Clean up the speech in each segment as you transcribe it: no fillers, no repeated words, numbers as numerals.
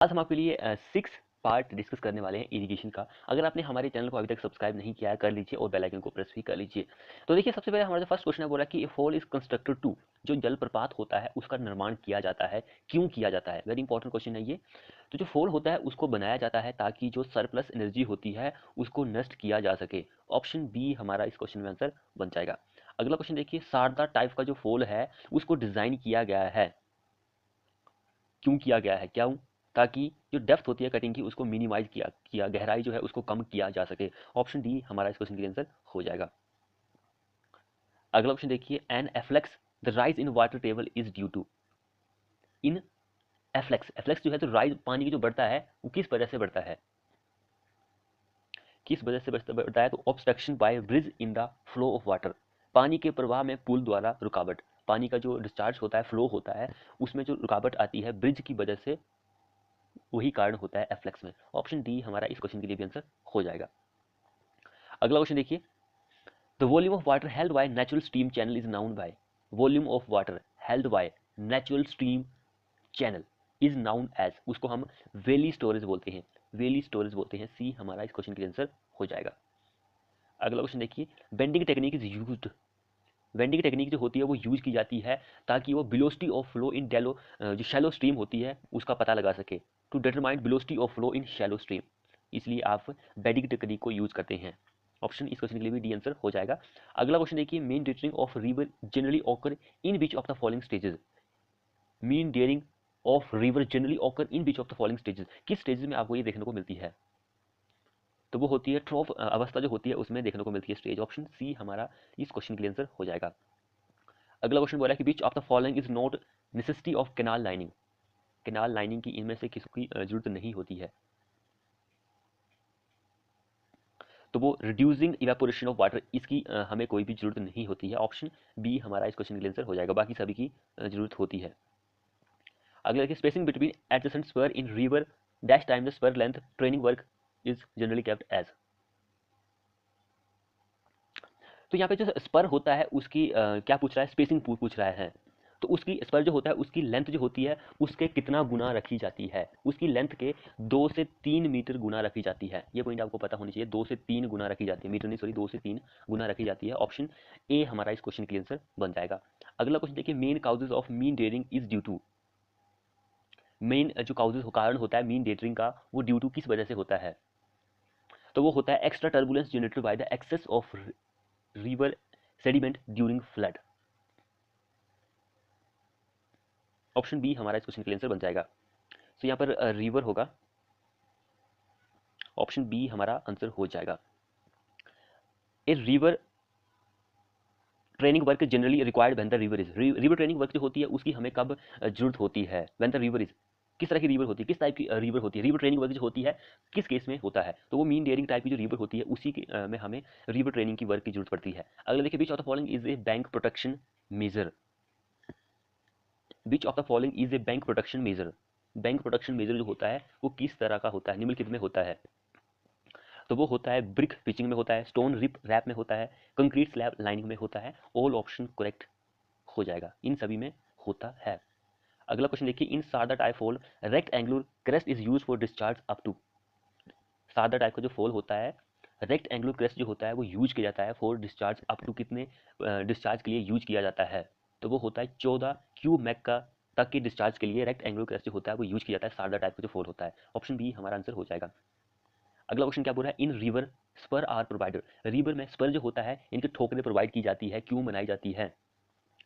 आज हम आपके लिए 6 पार्ट डिस्कस करने वाले हैं इरिगेशन का। अगर आपने हमारे चैनल को अभी तक सब्सक्राइब नहीं किया है कर लीजिए और बेल आइकन को प्रेस भी कर लीजिए। तो देखिए, सबसे पहले हमारा जो फर्स्ट क्वेश्चन है बोला कि ए फॉल इज कंस्ट्रक्टेड टू, जो जलप्रपात होता है उसका निर्माण किया जाता है, क्यों किया जाता है? वेरी इंपॉर्टेंट क्वेश्चन है ये। तो जो फॉल होता है उसको बनाया जाता है ताकि जो सरप्लस एनर्जी होती है उसको नष्ट किया जा सके। ऑप्शन बी हमारा इस क्वेश्चन में आंसर बन जाएगा। अगला क्वेश्चन देखिए, शारदा टाइप का जो फॉल है उसको डिजाइन किया गया है, क्यों किया गया है? क्यों? ताकि जो डेप्थ होती है कटिंग की उसको मिनिमाइज किया किया गहराई जो है उसको कम किया जा सके। ऑप्शन डी हमारा इस क्वेश्चन का आंसर हो जाएगा। अगला क्वेश्चन देखिए, an efflux the rise in water table is due to. In efflux, efflux जो है तो राइज पानी की जो बढ़ता है वो किस वजह से बढ़ता है? किस वजह से बढ़ता है? तो obstruction by bridge in the flow of water, पानी के प्रवाह में पुल द्वारा रुकावट। पानी का जो डिस्चार्ज होता है, फ्लो होता है, उसमें जो रुकावट आती है ब्रिज की वजह से, वही कारण होता है एफ्लेक्स में। ऑप्शन डी हमारा इस क्वेश्चन के लिए भी आंसर हो जाएगा। अगला क्वेश्चन देखिए, the volume of water held by natural stream channel is known by. Volume of water held by natural stream channel is known as, उसको हम वेली स्टोरेज बोलते हैं, वेली स्टोरेज बोलते हैं। सी हमारा इस क्वेश्चन के आंसर हो जाएगा। अगला क्वेश्चन देखिए, bending technique is used. Bending technique जो होती है वो यूज की जाती है ताकि वो velocity of flow in shallow, जो शैलो स्ट्रीम होती है उसका पता लगा सके, to determine velocity of flow in shallow stream. इसलिए आप बेंडिंग टेक्निक को यूज करते हैं। ऑप्शन इस क्वेश्चन के लिए भी डी आंसर हो जाएगा। अगला क्वेश्चन देखिए, meandering of river generally occur in which of the following stages. Meandering of river generally occur in which of the following stages, किस स्टेजेस में आपको ये देखने को मिलती है? तो वो होती है ट्रॉफ अवस्था जो होती है उसमें देखने को मिलती है स्टेज। ऑप्शन सी हमारा इस क्वेश्चन के लिए आंसर हो जाएगा। अगला क्वेश्चन बोला कि which of the following is not necessity of canal lining. Canal lining की इनमें से किसकी जरूरत नहीं होती है? तो वो रिड्यूसिंग इवेपोरेशन ऑफ वाटर, इसकी हमें कोई भी जरूरत नहीं होती है। ऑप्शन बी हमारा इस क्वेश्चन के आंसर हो जाएगा, बाकी सभी की जरूरत होती है। अगला देखिए, spacing between adjacent spur in river dash time the spur length training work is generally kept as. तो यहाँ पे जो स्पर होता है उसकी क्या पूछ रहा है? स्पेसिंग पूछ रहा है। तो उसकी स्पर जो होता है उसकी लेंथ जो होती है उसके कितना गुना रखी जाती है? उसकी लेंथ के 2 से 3 मीटर गुना रखी जाती है। ये पॉइंट आपको पता होनी चाहिए, 2 से 3 गुना रखी जाती है, मीटर नहीं सॉरी, 2 से 3 गुना रखी जाती है। ऑप्शन ए हमारा इस क्वेश्चन के आंसर बन जाएगा। अगला क्वेश्चन देखिए, main causes of meandering is due to. Main जो काउजेज कारण होता है मीन डेयरिंग का वो ड्यू टू किस वजह से होता है? तो वो होता है extra turbulence generated by the excess of river sediment during flood. Option B हमारा इस क्वेश्चन के आंसर बन जाएगा। तो यहाँ पर रिवर होगा, ऑप्शन बी हमारा आंसर हो जाएगा। A river training work generally required when the river is. River training work जो होती है उसकी हमें कब जरूरत होती है? व्हेन द रिवर इज, किस तरह की रिवर होती है, किस टाइप की रिवर होती है? रिवर ट्रेनिंग वर्क जो होती है किस केस में होता है? तो वो मीन डेयरिंग टाइप की जो रिवर होती है उसी के में हमें रिवर ट्रेनिंग की वर्क की जरूरत पड़ती है। अगला देखिए, which of the following is a bank protection measure. Which of the following is a bank protection measure. Bank protection measure जो होता है वो किस तरह का होता है, निम्नलिखित में होता है? तो वो होता है ब्रिक पिचिंग में होता है, स्टोन रिप रैप में होता है, कंक्रीट स्लैब लाइनिंग में होता है। ऑल ऑप्शन करेक्ट हो जाएगा, इन सभी में होता है। अगला क्वेश्चन देखिए, in Sarda type fall rectangular crest is used for discharge up to. Sarda type का जो फॉल होता है, रेक्ट एंगुलर क्रेस्ट जो होता है वो यूज किया जाता है फॉर डिस्चार्ज अप टू, कितने डिस्चार्ज के लिए यूज किया जाता है? तो वो होता है 14 क्यू मैक का तक के डिस्चार्ज के लिए रेक्ट एंगुलर क्रेस्ट जो होता है वो यूज किया जाता है सादा टाइप का जो फॉल होता है। ऑप्शन बी हमारा आंसर हो जाएगा। अगला क्वेश्चन क्या बोल रहा है, in river spur are provider. River में स्पर जो होता है इनके ठोकरें प्रोवाइड की जाती है, क्यों बनाई जाती है?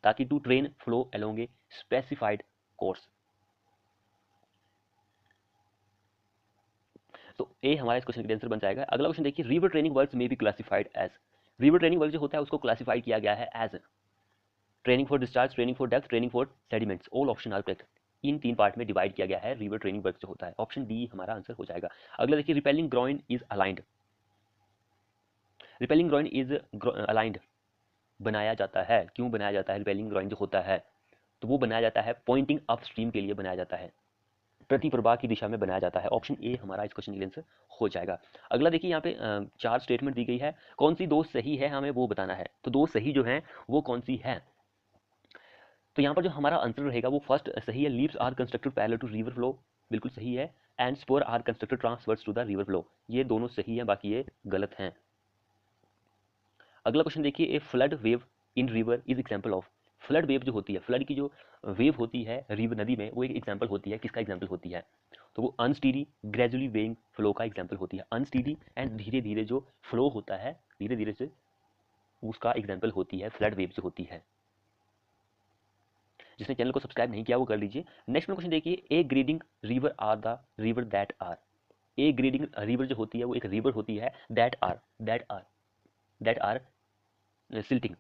ताकि to train flow along a specified course. तो ए हमारा इस क्वेश्चन का आंसर बन जाएगा। अगला क्वेश्चन देखिए, रिवर ट्रेनिंग वर्क्स में be classified as. River training work जो होता है उसको क्लासिफाइड किया गया है as training for discharge, training for depth, training for sediments. All option are correct. इन 3 पार्ट में डिवाइड किया गया है रिवर ट्रेनिंग वर्क जो होता है। ऑप्शन डी हमारा आंसर हो जाएगा। अगला देखिए, repelling groin is aligned. Repelling groin is aligned बनाया जाता है, क्यों बनाया जाता है? रिपेलिंग ग्रॉइन जो होता है तो वो बनाया जाता है पॉइंटिंग अप स्ट्रीम के लिए बनाया जाता है, प्रति प्रवाह की दिशा में बनाया जाता है। ऑप्शन ए हमारा इस क्वेश्चन का आंसर हो जाएगा। अगला देखिए, यहाँ पे 4 स्टेटमेंट दी गई है, कौन सी 2 सही है हमें वो बताना है। तो 2 सही जो है वो कौन सी है? तो यहाँ पर जो हमारा आंसर रहेगा वो फर्स्ट सही है, levees are constructed parallel to river flow, बिल्कुल सही है। And spur are constructed transverse to the river flow. ये दोनों सही है, बाकी ये गलत हैं। अगला क्वेश्चन देखिए, a flood wave in river is example of. Flood wave जो होती है, फ्लड की जो वेव होती है रिवर नदी में, वो एक एग्जांपल होती है, किसका एग्जांपल होती है? तो वो अनस्टीडी ग्रेजुअली वेइंग फ्लो का एग्जांपल होती है। अनस्टीडी एंड धीरे धीरे जो फ्लो होता है, धीरे धीरे से, उसका एग्जांपल होती है फ्लड वेव जो होती है। जिसने चैनल को सब्सक्राइब नहीं किया वो कर लीजिए। नेक्स्ट क्वेश्चन देखिए, aggrading river are the river that are. Aggrading river जो होती है वो एक रिवर होती है that are silting,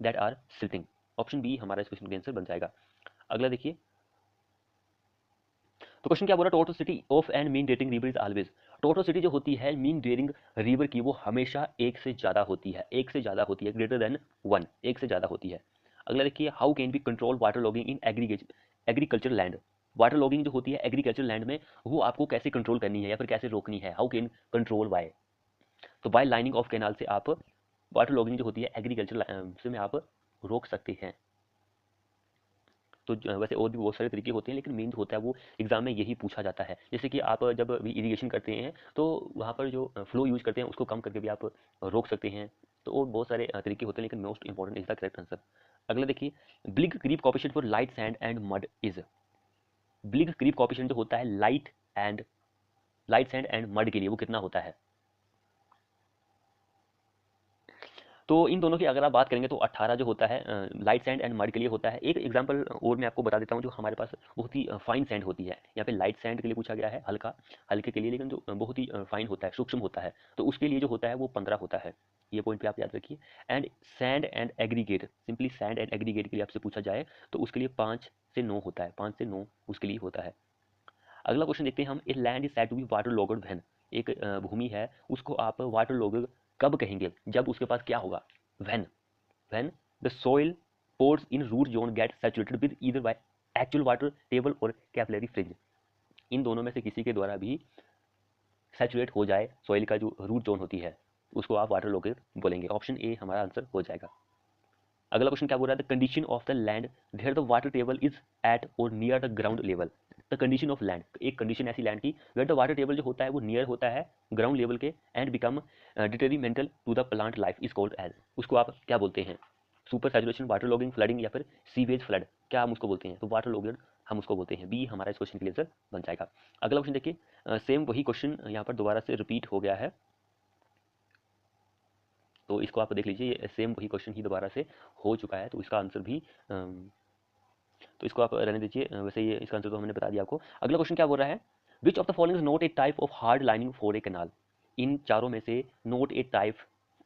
that are silting. Option B हमारा इस क्वेश्चन का आंसर बन जाएगा। अगला देखिए, तो क्वेश्चन क्या बोला, tortuosity of and meandering river is always. Tortuosity जो होती है मीन डेटिंग रिवर की, वो हमेशा एक से ज्यादा होती है, एक से ज्यादा होती है, ग्रेटर देन वन, एक से ज्यादा होती है। अगला देखिए, how can be control water logging in agriculture land. Water logging जो होती है एग्रीकल्चर लैंड में, वो आपको कैसे कंट्रोल करनी है या फिर कैसे रोकनी है? हाउ कैन कंट्रोल बाय, तो बाय लाइनिंग ऑफ कैनाल से आप वाटर लॉगिंग जो होती है एग्रीकल्चर से में आप रोक सकते हैं। तो वैसे और भी बहुत सारे तरीके होते हैं, लेकिन मेन जो होता है वो एग्जाम में यही पूछा जाता है। जैसे कि आप जब भी इरिगेशन करते हैं तो वहाँ पर जो फ्लो यूज करते हैं उसको कम करके भी आप रोक सकते हैं। तो और बहुत सारे तरीके होते हैं, लेकिन most important is the correct answer. अगला देखिए, Bligh creep coefficient for light sand and mud is. Bligh creep coefficient जो होता है लाइट सैंड एंड मड के लिए, वो कितना होता है? तो इन दोनों की अगर आप बात करेंगे तो 18 जो होता है लाइट सैंड एंड मड के लिए होता है। एक एग्जांपल और मैं आपको बता देता हूँ, जो हमारे पास बहुत ही फाइन सैंड होती है। यहाँ पे लाइट सैंड के लिए पूछा गया है, हल्का हल्के के लिए, लेकिन जो बहुत ही फाइन होता है, सूक्ष्म होता है, तो उसके लिए जो होता है वो 15 होता है। ये पॉइंट पे आप याद रखिए। And sand and aggregate, simply sand and aggregate के लिए आपसे पूछा जाए तो उसके लिए 5 से 9 होता है, 5 से 9 उसके लिए होता है। अगला क्वेश्चन देखते हैं हम, a land is said to be water logged when. एक भूमि है, उसको आप वाटर लॉग्ड कब कहेंगे? जब उसके पास क्या होगा? When when the soil pores in root zone get saturated with either by actual water table or capillary fringe। इन दोनों में से किसी के द्वारा भी सैचुरेट हो जाए सॉइल का जो रूट जोन होती है, उसको आप वाटर लॉगिंग बोलेंगे। ऑप्शन ए हमारा आंसर हो जाएगा। अगला क्वेश्चन क्या बोल रहा है, the condition of the land where the water table is at or near the ground level. The condition of land, एक कंडीशन ऐसी लैंड की वेयर द वाटर टेबल जो होता है वो नियर होता है ग्राउंड लेवल के, and become detrimental to the plant life is called as. उसको आप क्या बोलते हैं? Super saturation, water logging, flooding या फिर सीवेज फ्लड, क्या हम उसको बोलते हैं? तो वाटर लॉगिंग हम उसको बोलते हैं। बी हमारा इस क्वेश्चन के लिए आंसर बन जाएगा। अगला क्वेश्चन देखिए, सेम वही क्वेश्चन यहाँ पर दोबारा से रिपीट हो गया है, तो इसको आप देख लीजिए, सेम वही क्वेश्चन ही दोबारा से हो चुका है, तो इसका आंसर भी तो इसको आप रहने दीजिए, वैसे ये इसका आंसर तो हमने बता दिया आपको। अगला क्वेश्चन क्या बोल रहा है, which of the following is not a type of hard lining for a canal. इन चारों में से not a type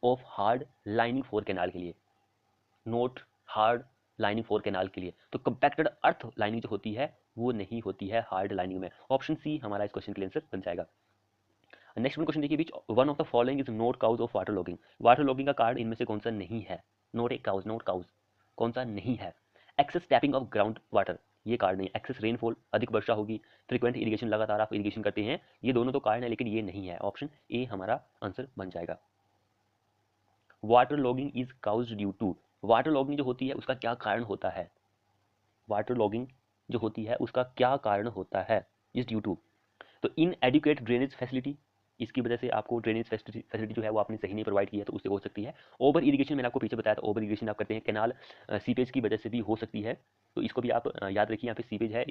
of hard lining for canal के लिए, not hard lining for canal के लिए, तो कंपैक्टेड अर्थ लाइनिंग जो होती है वो नहीं होती है हार्ड लाइनिंग में। ऑप्शन सी हमारा इस क्वेश्चन के लिए आंसर बन जाएगा। नेक्स्ट क्वेश्चन देखिए, which one of the following is not cause of water logging. Water logging का कार्ड इनमें से कौन सा नहीं है? Not a cause, not cause कौन सा नहीं है? Excess tapping of ground water, ये कार्ड नहीं। एक्सेस रेनफॉल, अधिक वर्षा होगी, फ्रीक्वेंट इरिगेशन, लगातार आप इरिगेशन करते हैं, ये दोनों तो कार्ड है, लेकिन ये नहीं है। ऑप्शन ए हमारा आंसर बन जाएगा। Water logging is cause due to, water logging जो होती है उसका क्या कारण होता है? वाटर लॉगिंग जो होती है उसका क्या कारण होता है? इज ड्यू टू, तो इन एडुकेट ड्रेनेज फैसिलिटी, इसकी वजह से आपको ड्रेनेज फैसिलिटी जो है वो आपने सही नहीं प्रोवाइड की है, तो उससे हो सकती है। ओवर इरिगेशन, मैंने आपको पीछे बताया था, ओवर इरिगेशन आप करते हैं, कैनाल सीपेज की वजह से भी हो सकती है, तो इसको भी आप याद रखिए। यहाँ पे सीपेज है,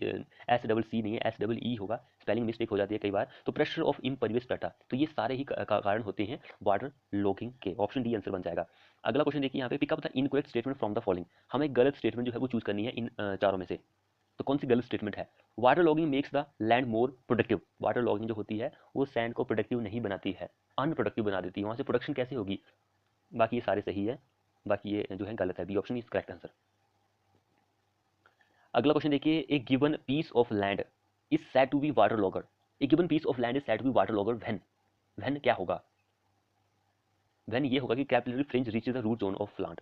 एस डबल सी नहीं है, एस डबल ई होगा, स्पेलिंग मिस्टेक हो जाती है कई बार। तो प्रेशर ऑफ इम्परवियस स्ट्रेटा, तो ये सारे ही कारण होते हैं वाटर लॉगिंग के। ऑप्शन डी आंसर बन जाएगा। अगला क्वेश्चन देखिए, यहाँ पे pick up the incorrect statement from the following. हमें गलत स्टेटमेंट जो है वो चूज करनी है इन चारों में से, तो कौन सी गलत स्टेटमेंट है? Water logging makes the land more productive, water logging जो होती है वो सैंड को प्रोडक्टिव नहीं बनाती है, अनप्रोडक्टिव बना देती है, वहां से प्रोडक्शन कैसे होगी? बाकी ये सारे सही है, बाकी ये जो है गलत है। B option is correct answer. अगला क्वेश्चन देखिए, a given piece of land is said to be water logged. A given piece of land is said to be water logged when, when क्या होगा? व्हेन ये होगा कि capillary fringe reaches the root zone of plant.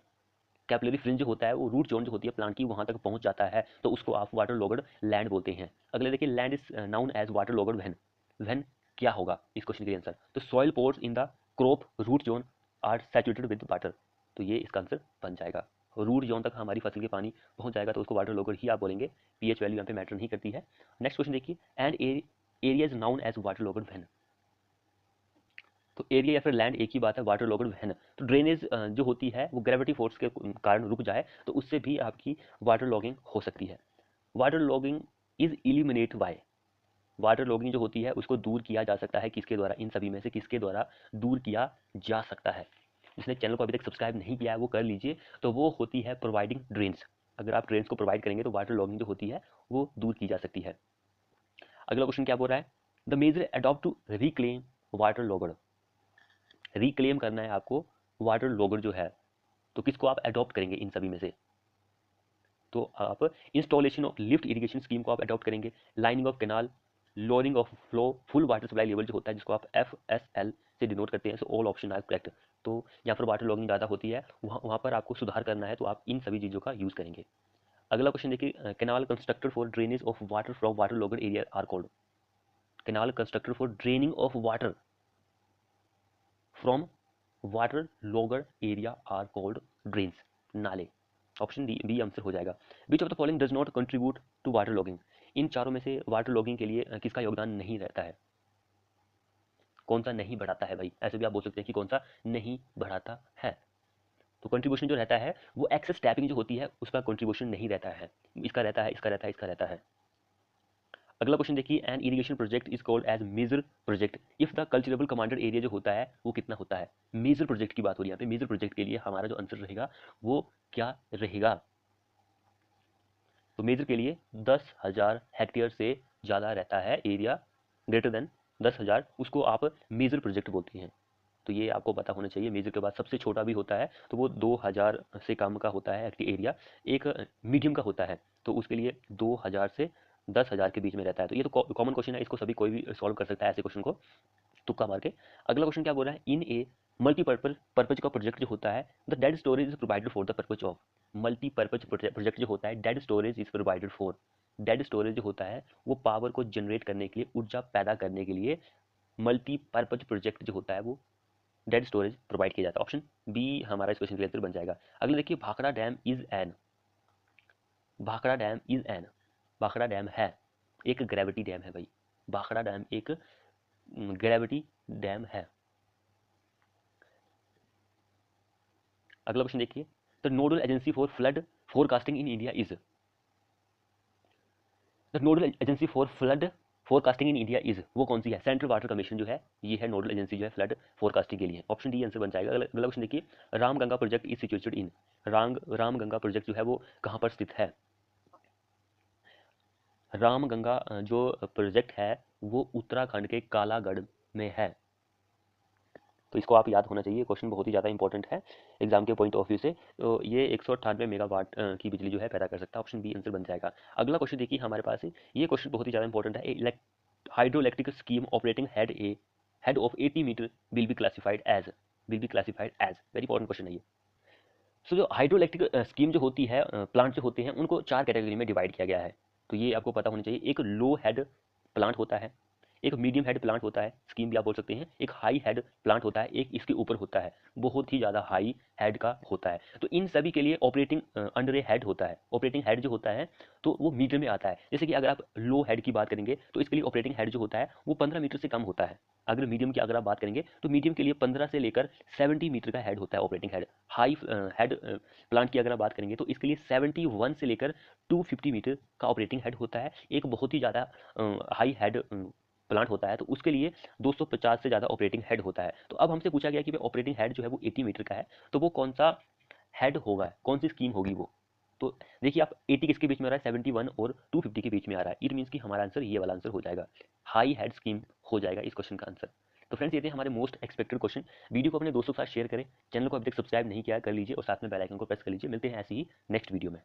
Capillary fringe जो होता है वो root zone जो होती है प्लांट की, वहां तक पहुंच जाता है, तो उसको आप वाटर लॉगड लैंड बोलते हैं। अगले देखिए, land is known as water logged when, when क्या होगा इस क्वेश्चन के आंसर? तो soil pores in the crop root zone are saturated with water, तो ये इसका आंसर बन जाएगा। रूट जोन तक हमारी फसल के पानी पहुंच जाएगा तो उसको वाटर लॉगड ही आप बोलेंगे, पीएच वैल्यू यहाँ पे मैटर नहीं करती है। नेक्स्ट क्वेश्चन देखिए, and a area is known as water logged when. तो एरिया या फिर लैंड एक ही बात है, वाटर लॉग्ड व्हेन। तो ड्रेनेज जो होती है वो ग्रेविटी फोर्स के कारण रुक जाए तो उससे भी आपकी वाटर लॉगिंग हो सकती है। Water logging is eliminate by, water logging जो होती है उसको दूर किया जा सकता है किसके द्वारा, इन सभी में से किसके द्वारा दूर किया जा सकता है। जिसने चैनल को अभी तक सब्सक्राइब नहीं किया है वो कर लीजिए। तो वो होती है प्रोवाइडिंग ड्रेन्स। अगर आप ड्रेन्स को प्रोवाइड करेंगे तो वाटर लॉगिंग जो होती है वो दूर की जा सकती है। अगला क्वेश्चन क्या बोल रहा है, the measure adopt to reclaim water logger. Reclaim करना है आपको वाटर लॉगर जो है, तो किसको आप अडॉप्ट करेंगे इन सभी में से, तो आप installation of lift irrigation scheme को आप अडॉप्ट करेंगे, lining of canal, lowering of flow, full water supply level जो होता है जिसको आप FSL से डिनोट करते हैं। So all option are correct. तो यहाँ पर वाटर लॉगिंग ज़्यादा होती है, वहाँ पर आपको सुधार करना है तो आप इन सभी चीज़ों का यूज़ करेंगे। अगला क्वेश्चन देखिए, canal constructed for drainage of water from water logged area are called. Canal constructed for draining of water from water logged area are called drains, नाले। ऑप्शन बी आंसर हो जाएगा। Which of the following does not contribute to water logging. इन चारों में से water logging के लिए किसका योगदान नहीं रहता है, कौन सा नहीं बढ़ाता है भाई, ऐसे भी आप बोल सकते हैं कि कौन सा नहीं बढ़ाता है। तो कंट्रीब्यूशन जो रहता है वो एक्सेस टैपिंग जो होती है उसका कंट्रीब्यूशन नहीं रहता है, इसका रहता है, इसका रहता है, इसका रहता है। अगला क्वेश्चन देखिए, an irrigation project is called as major project if the culturable commanded area जो होता है वो कितना होता है। मेजर प्रोजेक्ट की बात हो रही है यहाँ पे, मेजर प्रोजेक्ट के लिए हमारा जो आंसर रहेगा वो क्या रहेगा। तो मेजर के लिए 10,000 हेक्टेयर से ज़्यादा रहता है एरिया, ग्रेटर देन 10,000, उसको आप मेजर प्रोजेक्ट बोलते हैं। तो ये आपको पता होना चाहिए। मेजर के बाद सबसे छोटा भी होता है तो वो 2,000 से कम का होता है एरिया। एक मीडियम का होता है तो उसके लिए 2,000 से 10,000 के बीच में रहता है। तो ये तो कॉमन क्वेश्चन है, इसको सभी कोई भी सॉल्व कर सकता है ऐसे क्वेश्चन को तुक्का मार के। अगला क्वेश्चन क्या बोल रहा है, इन ए मल्टीपर्पज पर्पज का प्रोजेक्ट जो होता है, the dead storage is provided for the purpose of. Multipurpose project जो होता है, dead storage is provided for. Dead storage जो होता है वो पावर को जनरेट करने के लिए, ऊर्जा पैदा करने के लिए मल्टीपर्पज प्रोजेक्ट जो होता है वो डेड स्टोरेज प्रोवाइड किया जाता है। ऑप्शन बी हमारा इस क्वेश्चन का आंसर बन जाएगा। अगला देखिए, Bhakra dam is an, Bhakra dam is an, Bhakra dam है एक ग्रेविटी डैम है भाई, भाखड़ा डैम एक ग्रेविटी डैम है। अगला क्वेश्चन देखिए, the nodal agency for flood forecasting in India is. The nodal agency for flood forecasting in India is, वो कौन सी है, सेंट्रल वाटर कमीशन जो है ये है नोडल एजेंसी जो है फ्लड फोरकास्टिंग के लिए। ऑप्शन डी आंसर बन जाएगा। अगला क्वेश्चन देखिए, Ramganga project is situated in. Ramganga project जो है वो कहाँ पर स्थित है। रामगंगा जो प्रोजेक्ट है वो उत्तराखंड के कालागढ़ में है। तो इसको आप याद होना चाहिए, क्वेश्चन बहुत ही ज़्यादा इंपॉर्टेंट है एग्जाम के पॉइंट ऑफ व्यू से। तो ये 198 मेगावाट की बिजली जो है पैदा कर सकता है। ऑप्शन बी आंसर बन जाएगा। अगला क्वेश्चन देखिए हमारे पास है, ये क्वेश्चन बहुत ही ज़्यादा इंपॉर्टेंट है। Hydro electric scheme operating head of 80 meter will be classified as, very important question है ये। सो जो हाइड्रो इलेक्ट्रिक स्कीम जो होती है, प्लांट जो होते हैं उनको 4 कैटेगरी में डिवाइड किया गया है। तो ये आपको पता होना चाहिए। एक लो हेड प्लांट होता है, एक मीडियम हेड प्लांट होता है, स्कीम भी आप बोल सकते हैं, एक हाई हेड प्लांट होता है, एक इसके ऊपर होता है, बहुत ही ज़्यादा हाई हेड का होता है। तो इन सभी के लिए ऑपरेटिंग अंडर ए हेड होता है। ऑपरेटिंग हेड जो होता है तो वो मीटर में आता है। जैसे कि अगर आप लो हेड की बात करेंगे तो इसके लिए ऑपरेटिंग हेड जो होता है वो 15 मीटर से कम होता है। अगर मीडियम की अगर आप बात करेंगे तो मीडियम के लिए 15 से लेकर 70 मीटर का हेड होता है operating head. High head plant की अगर आप बात करेंगे तो इसके लिए 71 से लेकर 250 मीटर का ऑपरेटिंग हेड होता है। एक बहुत ही ज़्यादा हाई हेड प्लांट होता है तो उसके लिए 250 से ज़्यादा ऑपरेटिंग हेड होता है। तो अब हमसे पूछा गया कि भाई ऑपरेटिंग हेड जो है वो 80 मीटर का है, तो वो कौन सा हेड होगा, कौन सी स्कीम होगी वो। तो देखिए आप 80 किसके बीच में आ रहा है, 71 और 250 के बीच में आ रहा है। इट मीन्स कि हमारा आंसर ये वाला आंसर हो जाएगा, हाई हेड स्कीम हो जाएगा इस क्वेश्चन का आंसर। तो फ्रेंड्स ये थे हमारे मोस्ट एक्सपेक्टेड क्वेश्चन। वीडियो को अपने दोस्तों के साथ शेयर करें, चैनल को अभी तक सब्सक्राइब नहीं किया कर लीजिए और साथ में बेल आइकन को प्रेस कर लीजिए। मिलते हैं ऐसे ही नेक्स्ट वीडियो में।